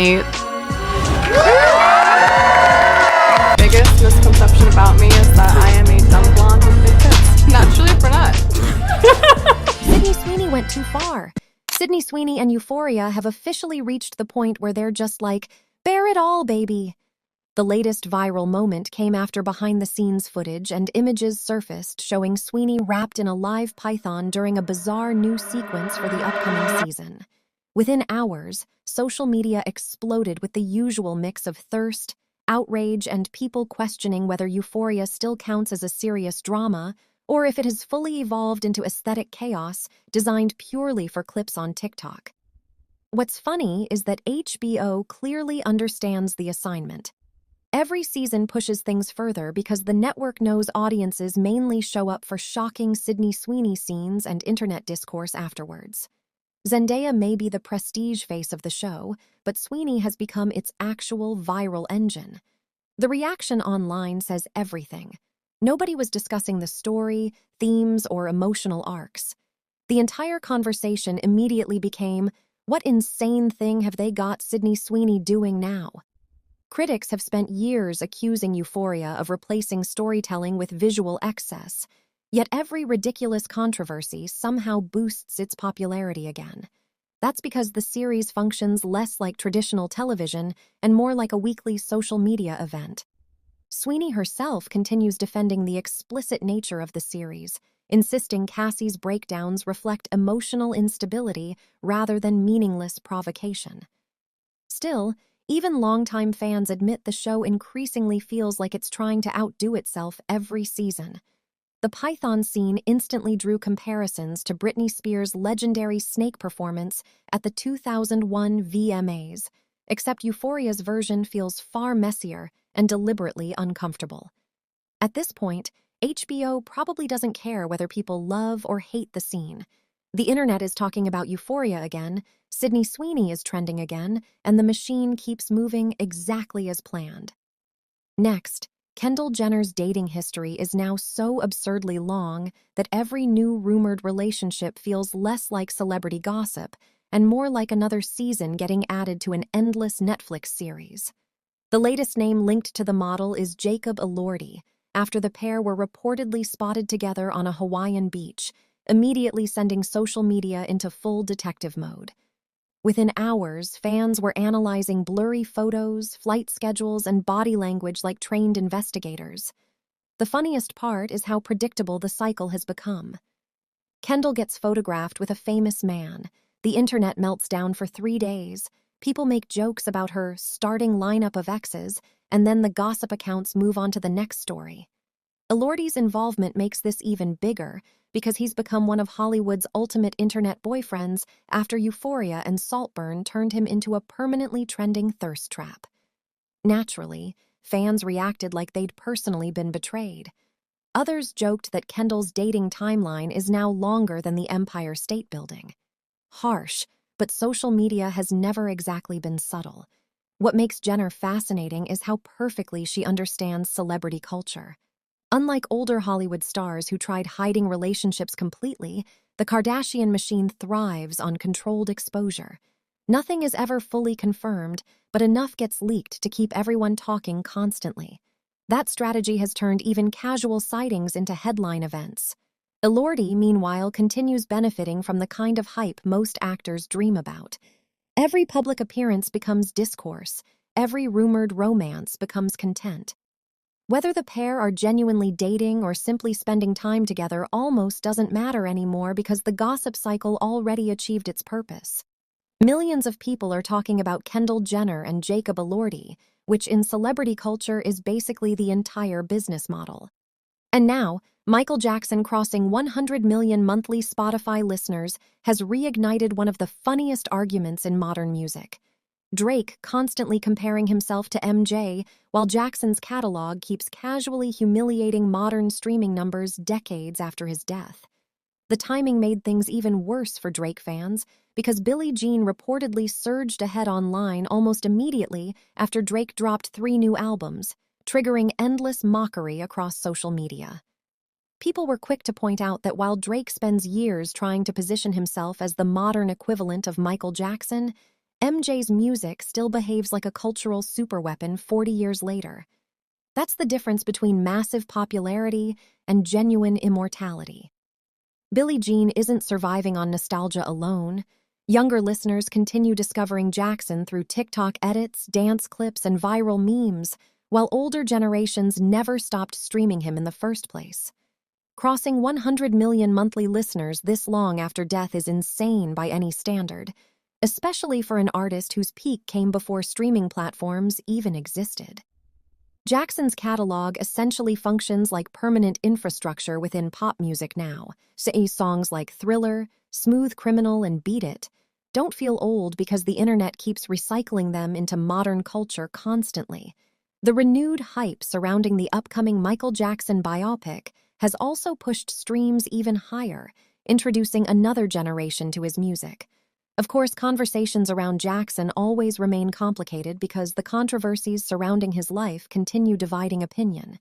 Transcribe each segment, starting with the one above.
Sweeney. Biggest misconception about me is that I am a dumb blonde with big tits. Naturally a brunette. Sydney Sweeney went too far. Sydney Sweeney and Euphoria have officially reached the point where they're just like, bear it all, baby. The latest viral moment came after behind-the-scenes footage and images surfaced showing Sweeney wrapped in a live python during a bizarre new sequence for the upcoming season. Within hours, social media exploded with the usual mix of thirst, outrage, and people questioning whether Euphoria still counts as a serious drama or if it has fully evolved into aesthetic chaos designed purely for clips on TikTok. What's funny is that HBO clearly understands the assignment. Every season pushes things further because the network knows audiences mainly show up for shocking Sydney Sweeney scenes and internet discourse afterwards. Zendaya may be the prestige face of the show, but Sweeney has become its actual viral engine. The reaction online says everything. Nobody was discussing the story, themes, or emotional arcs. The entire conversation immediately became, what insane thing have they got Sydney Sweeney doing now? Critics have spent years accusing Euphoria of replacing storytelling with visual excess, yet every ridiculous controversy somehow boosts its popularity again. That's because the series functions less like traditional television and more like a weekly social media event. Sweeney herself continues defending the explicit nature of the series, insisting Cassie's breakdowns reflect emotional instability rather than meaningless provocation. Still, even longtime fans admit the show increasingly feels like it's trying to outdo itself every season. The Python scene instantly drew comparisons to Britney Spears' legendary snake performance at the 2001 VMAs, except Euphoria's version feels far messier and deliberately uncomfortable. At this point, HBO probably doesn't care whether people love or hate the scene. The internet is talking about Euphoria again, Sydney Sweeney is trending again, and the machine keeps moving exactly as planned. Next, Kendall Jenner's dating history is now so absurdly long that every new rumored relationship feels less like celebrity gossip and more like another season getting added to an endless Netflix series. The latest name linked to the model is Jacob Elordi, after the pair were reportedly spotted together on a Hawaiian beach, immediately sending social media into full detective mode. Within hours, fans were analyzing blurry photos, flight schedules, and body language like trained investigators. The funniest part is how predictable the cycle has become. Kendall gets photographed with a famous man. The internet melts down for 3 days. People make jokes about her starting lineup of exes, and then the gossip accounts move on to the next story. Elordi's involvement makes this even bigger because he's become one of Hollywood's ultimate internet boyfriends after Euphoria and Saltburn turned him into a permanently trending thirst trap. Naturally, fans reacted like they'd personally been betrayed. Others joked that Kendall's dating timeline is now longer than the Empire State Building. Harsh, but social media has never exactly been subtle. What makes Jenner fascinating is how perfectly she understands celebrity culture. Unlike older Hollywood stars who tried hiding relationships completely, the Kardashian machine thrives on controlled exposure. Nothing is ever fully confirmed, but enough gets leaked to keep everyone talking constantly. That strategy has turned even casual sightings into headline events. Elordi, meanwhile, continues benefiting from the kind of hype most actors dream about. Every public appearance becomes discourse. Every rumored romance becomes content. Whether the pair are genuinely dating or simply spending time together almost doesn't matter anymore because the gossip cycle already achieved its purpose. Millions of people are talking about Kendall Jenner and Jacob Elordi, which in celebrity culture is basically the entire business model. And now, Michael Jackson crossing 100 million monthly Spotify listeners has reignited one of the funniest arguments in modern music. Drake constantly comparing himself to MJ, while Jackson's catalog keeps casually humiliating modern streaming numbers decades after his death. The timing made things even worse for Drake fans because Billie Jean reportedly surged ahead online almost immediately after Drake dropped 3 new albums, triggering endless mockery across social media. People were quick to point out that while Drake spends years trying to position himself as the modern equivalent of Michael Jackson, MJ's music still behaves like a cultural superweapon 40 years later. That's the difference between massive popularity and genuine immortality. Billie Jean isn't surviving on nostalgia alone. Younger listeners continue discovering Jackson through TikTok edits, dance clips, and viral memes, while older generations never stopped streaming him in the first place. Crossing 100 million monthly listeners this long after death is insane by any standard, especially for an artist whose peak came before streaming platforms even existed. Jackson's catalog essentially functions like permanent infrastructure within pop music now. Say songs like Thriller, Smooth Criminal, and Beat It don't feel old because the internet keeps recycling them into modern culture constantly. The renewed hype surrounding the upcoming Michael Jackson biopic has also pushed streams even higher, introducing another generation to his music. Of course, conversations around Jackson always remain complicated because the controversies surrounding his life continue dividing opinion.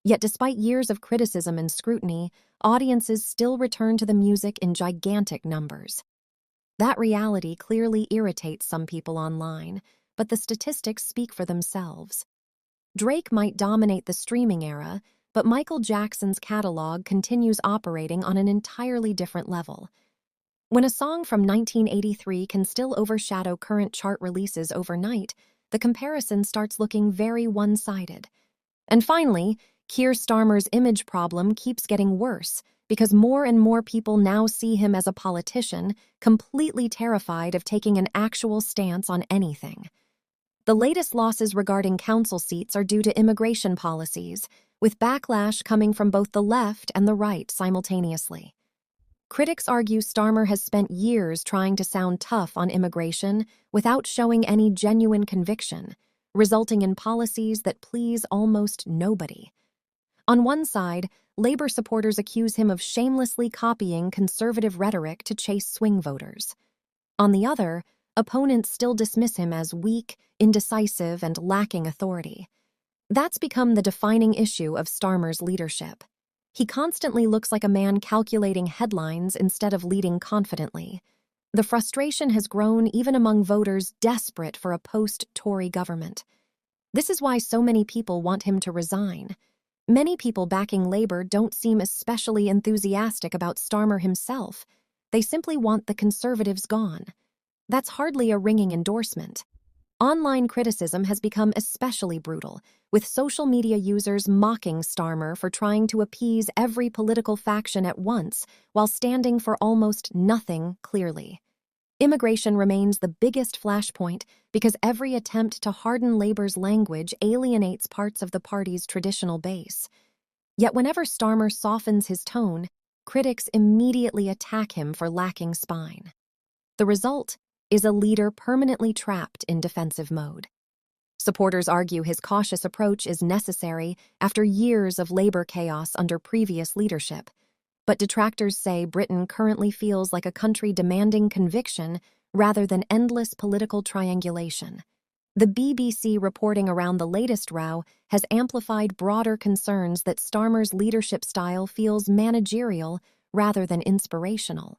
Yet despite years of criticism and scrutiny, audiences still return to the music in gigantic numbers. That reality clearly irritates some people online, but the statistics speak for themselves. Drake might dominate the streaming era, but Michael Jackson's catalog continues operating on an entirely different level. When a song from 1983 can still overshadow current chart releases overnight, the comparison starts looking very one-sided. And finally, Keir Starmer's image problem keeps getting worse because more and more people now see him as a politician, completely terrified of taking an actual stance on anything. The latest losses regarding council seats are due to immigration policies, with backlash coming from both the left and the right simultaneously. Critics argue Starmer has spent years trying to sound tough on immigration without showing any genuine conviction, resulting in policies that please almost nobody. On one side, Labor supporters accuse him of shamelessly copying conservative rhetoric to chase swing voters. On the other, opponents still dismiss him as weak, indecisive, and lacking authority. That's become the defining issue of Starmer's leadership. He constantly looks like a man calculating headlines instead of leading confidently. The frustration has grown even among voters desperate for a post-Tory government. This is why so many people want him to resign. Many people backing Labour don't seem especially enthusiastic about Starmer himself. They simply want the Conservatives gone. That's hardly a ringing endorsement. Online criticism has become especially brutal, with social media users mocking Starmer for trying to appease every political faction at once while standing for almost nothing clearly. Immigration remains the biggest flashpoint because every attempt to harden Labour's language alienates parts of the party's traditional base. Yet whenever Starmer softens his tone, critics immediately attack him for lacking spine. The result is a leader permanently trapped in defensive mode. Supporters argue his cautious approach is necessary after years of Labour chaos under previous leadership, but detractors say Britain currently feels like a country demanding conviction rather than endless political triangulation. The BBC reporting around the latest row has amplified broader concerns that Starmer's leadership style feels managerial rather than inspirational.